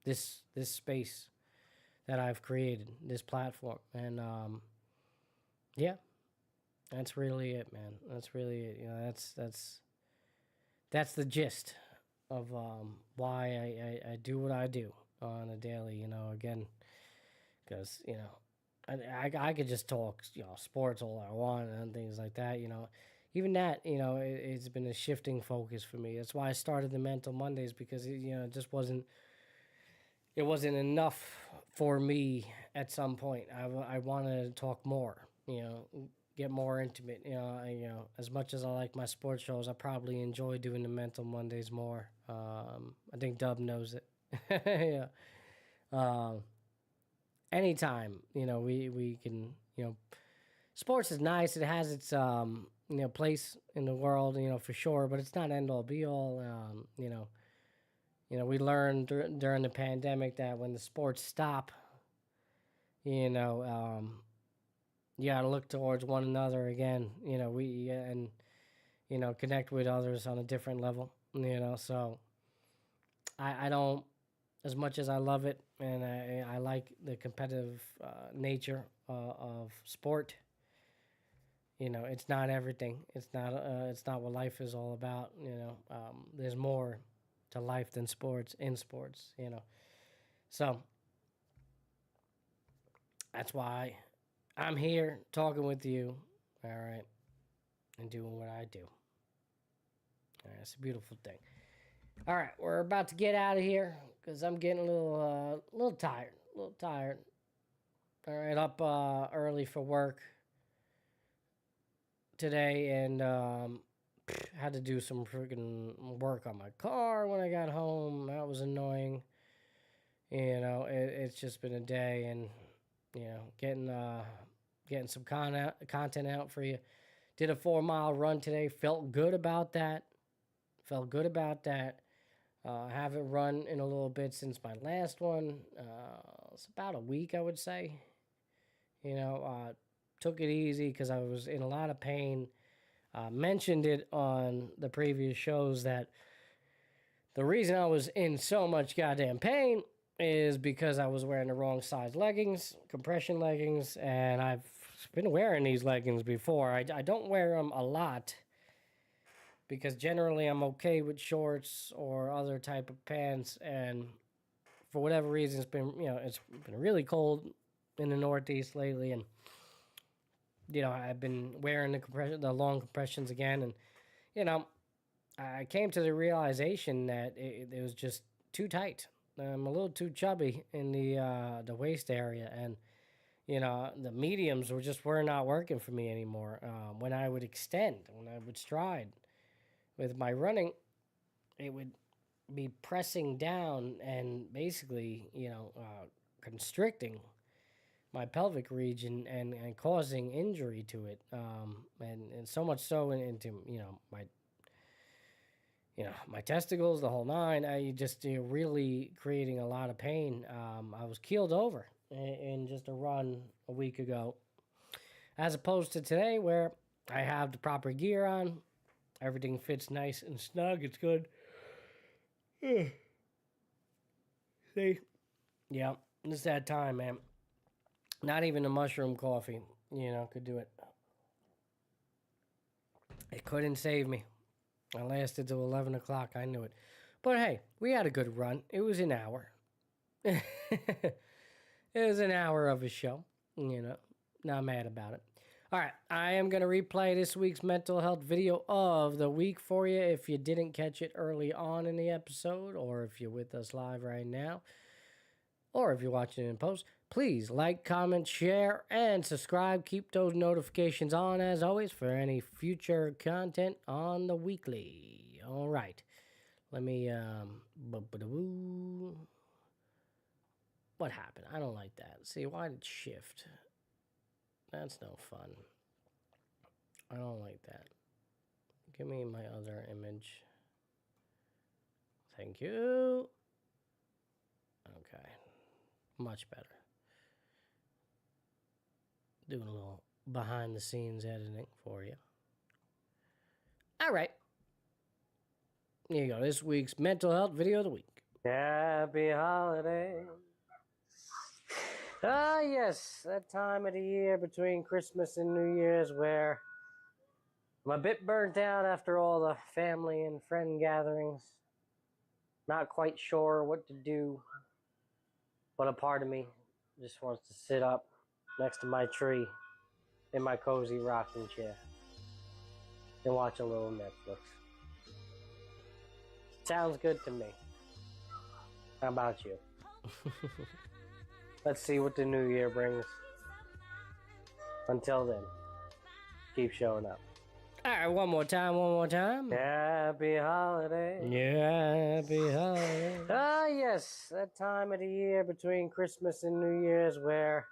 this space that I've created, this platform. And yeah, that's really it, man. That's really it. That's the gist of why I do what I do on a daily, again, because, I could just talk, sports all I want and things like that, Even that, it's been a shifting focus for me. That's why I started the Mental Mondays, because, it just wasn't enough for me at some point. I wanted to talk more, get more intimate. As much as I like my sports shows, I probably enjoy doing the Mental Mondays more. I think Dub knows it. Yeah. Anytime, we can, sports is nice. It has its, place in the world, for sure, but it's not end all be all. We learned during the pandemic that when the sports stop, you gotta look towards one another again. Connect with others on a different level. So I don't, as much as I love it and I like the competitive nature of sport. It's not everything. It's not what life is all about. There's more to life than sports in sports. So that's why I'm here talking with you. All right, and doing what I do. All right, it's a beautiful thing. All right, we're about to get out of here because I'm getting a little tired. All right, up early for work today, and had to do some freaking work on my car when I got home. That was annoying. It's just been a day, and getting some content out for you. Did a 4-mile run today. Felt good about that. I haven't run in a little bit since my last one. It's about a week, I would say. Took it easy because I was in a lot of pain. Mentioned it on the previous shows that the reason I was in so much goddamn pain is because I was wearing the wrong size leggings, compression leggings, and I've been wearing these leggings before. I don't wear them a lot because generally I'm okay with shorts or other type of pants, and for whatever reason it's been really cold in the Northeast lately, and I've been wearing the long compressions again, and I came to the realization that it was just too tight. I'm a little too chubby in the waist area, and the mediums were not working for me anymore. When I would extend, when I would stride with my running, it would be pressing down and basically constricting my pelvic region and causing injury to it, and so much so into my testicles, the whole nine. I just really creating a lot of pain. I was keeled over in just a run a week ago, as opposed to today where I have the proper gear on. Everything fits nice and snug. It's good. See? Yeah, it's that time, man. Not even the mushroom coffee, could do it. It couldn't save me. I lasted till 11 o'clock. I knew it. But hey, we had a good run. It was an hour. It was an hour of a show. Not mad about it. All right, I am going to replay this week's mental health video of the week for you if you didn't catch it early on in the episode, or if you're with us live right now, or if you're watching it in post. Please like, comment, share, and subscribe. Keep those notifications on, as always, for any future content on the weekly. All right. Let me, what happened? I don't like that. See, why did it shift? That's no fun. I don't like that. Give me my other image. Thank you. Okay. Much better. Doing a little behind the scenes editing for you. All right. Here you go. This week's mental health video of the week. Happy holiday. Ah, yes. That time of the year between Christmas and New Year's where I'm a bit burnt out after all the family and friend gatherings. Not quite sure what to do. But a part of me just wants to sit up next to my tree in my cozy rocking chair and watch a little Netflix. Sounds good to me. How about you? Let's see what the new year brings. Until then, keep showing up. All right, one more time. Happy holiday. Yeah, happy holiday. Ah, yes, that time of the year between Christmas and New Year's where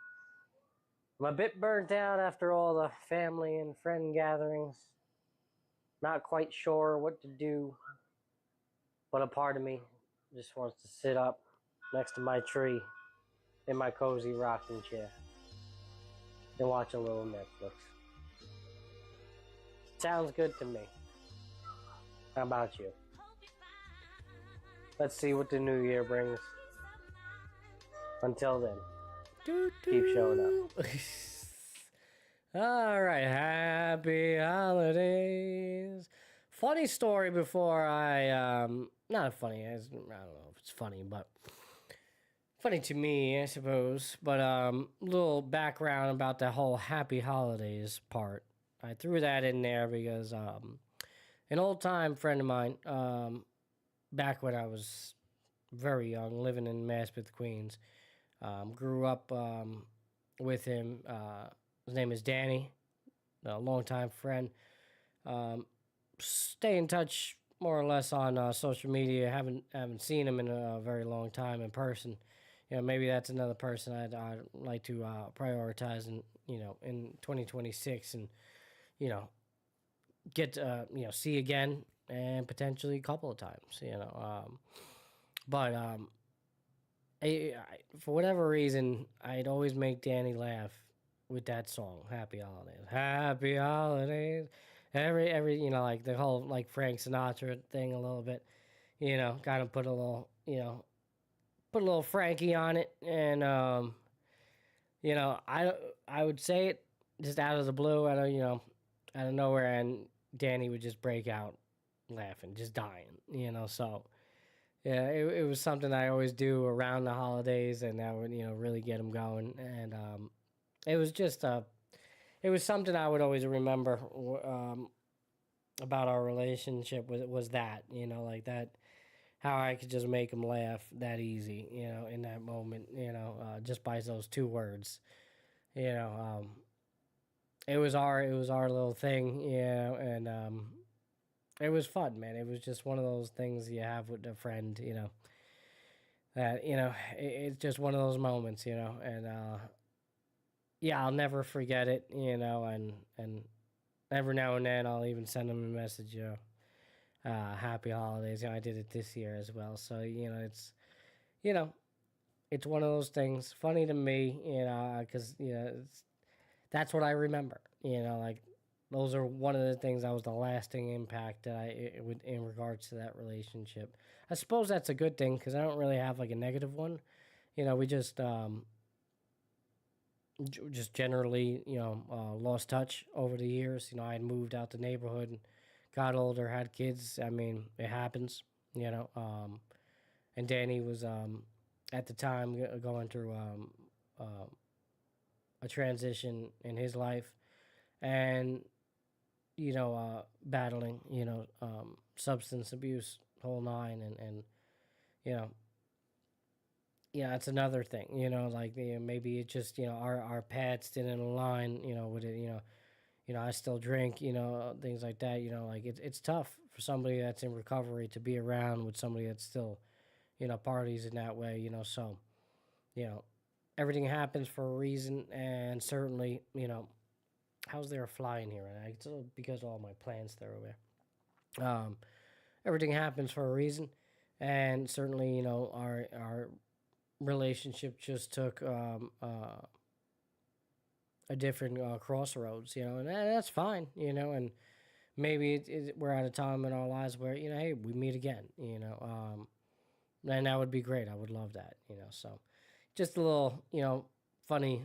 I'm a bit burnt out after all the family and friend gatherings. Not quite sure what to do. But a part of me just wants to sit up next to my tree in my cozy rocking chair and watch a little Netflix. Sounds good to me. How about you? Let's see what the new year brings. Until then, keep showing up. All right, happy holidays. Funny story before not funny, I don't know if it's funny, but funny to me, I suppose. But little background about the whole happy holidays part. I threw that in there because an old-time friend of mine, back when I was very young, living in Maspeth, Queens, grew up with him. His name is Danny, a longtime friend. Stay in touch more or less on social media. Haven't seen him in a very long time in person. Maybe that's another person I'd like to prioritize in 2026 and get to, see again and potentially a couple of times, but for whatever reason, I'd always make Danny laugh with that song, Happy Holidays. Happy Holidays. Every like the whole like Frank Sinatra thing a little bit, kind of put a little Frankie on it. And, I would say it just out of the blue, out of nowhere, and Danny would just break out laughing, just dying, so yeah, it was something I always do around the holidays, and that would, really get him going. And it was just it was something I would always remember about our relationship was that, like that, how I could just make him laugh that easy, in that moment, just by those two words, it was our little thing, and it was fun, man. It was just one of those things you have with a friend, that, it's just one of those moments, and yeah, I'll never forget it, and every now and then I'll even send him a message, happy holidays. I did it this year as well. So, it's one of those things funny to me, because, that's what I remember, like those are one of the things that was the lasting impact that I would in regards to that relationship. I suppose that's a good thing because I don't really have like a negative one. We just generally, lost touch over the years. I had moved out the neighborhood and got older, had kids. I mean, it happens, you know. And Danny was at the time going through a transition in his life, and battling, substance abuse, whole nine, and you know, yeah, it's another thing, like maybe it just our paths didn't align, with it, I still drink, things like that, like it's tough for somebody that's in recovery to be around with somebody that's still, parties in that way, so, everything happens for a reason, and certainly, how's there a fly in here? And it's because of all my plants that are over there. Everything happens for a reason, and certainly, our relationship just took a different crossroads, and that's fine, and maybe we're at a time in our lives where hey, we meet again, and that would be great. I would love that, So, just a little, funny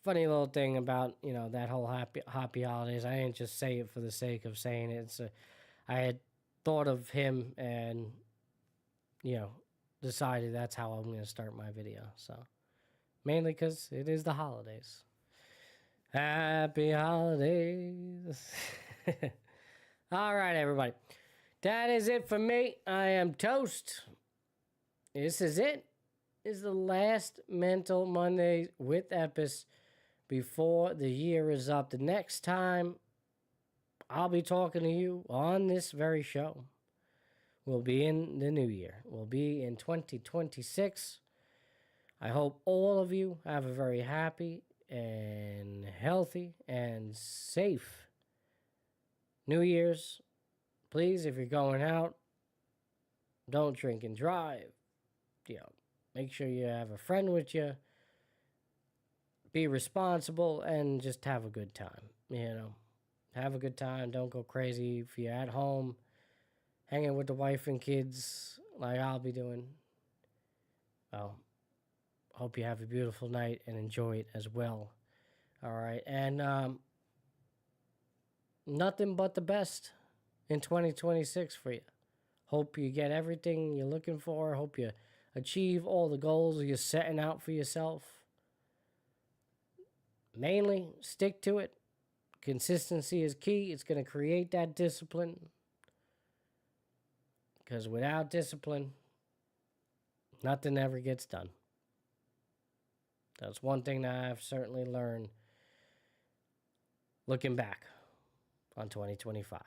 little thing about that whole happy holidays. I didn't just say it for the sake of saying it. I had thought of him and decided that's how I'm going to start my video. So mainly because it is the holidays. Happy holidays. All right, everybody. That is it for me. I am toast. This is it. This is the last Mental Monday with Epis before the year is up. The next time I'll be talking to you on this very show will be in the new year. We'll be in 2026. I hope all of you have a very happy and healthy and safe New Year's. Please, if you're going out, don't drink and drive. Make sure you have a friend with you. Be responsible and just have a good time. Have a good time. Don't go crazy. If you're at home, hanging with the wife and kids like I'll be doing, well, hope you have a beautiful night and enjoy it as well. All right. And nothing but the best in 2026 for you. Hope you get everything you're looking for. Hope you achieve all the goals you're setting out for yourself. Mainly, stick to it. Consistency is key. It's going to create that discipline. Because without discipline, nothing ever gets done. That's one thing that I've certainly learned looking back on 2025.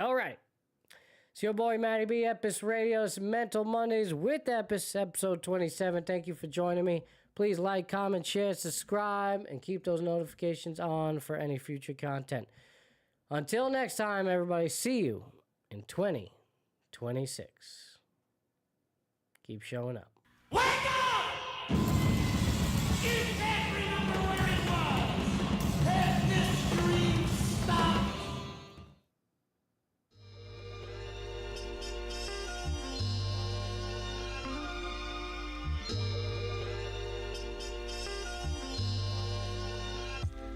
All right. It's your boy, Matty B, Epis Radio's Mental Mondays with Epis, episode 27. Thank you for joining me. Please like, comment, share, subscribe, and keep those notifications on for any future content. Until next time, everybody, see you in 2026. Keep showing up. Wake up! Is every number where it was? Has this dream stopped?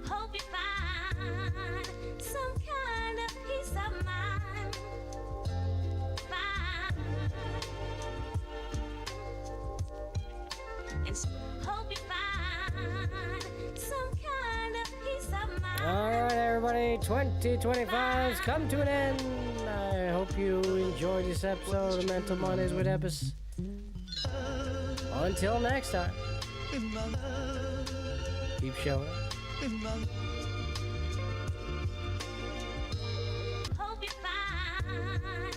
Hope you find some kind of peace of mind. Hope you find some kind of peace of mind. All right, everybody, 2025's come to an end. I hope you enjoyed this episode of Mental Mondays with Epis. Until next time, keep showing up. Hope you find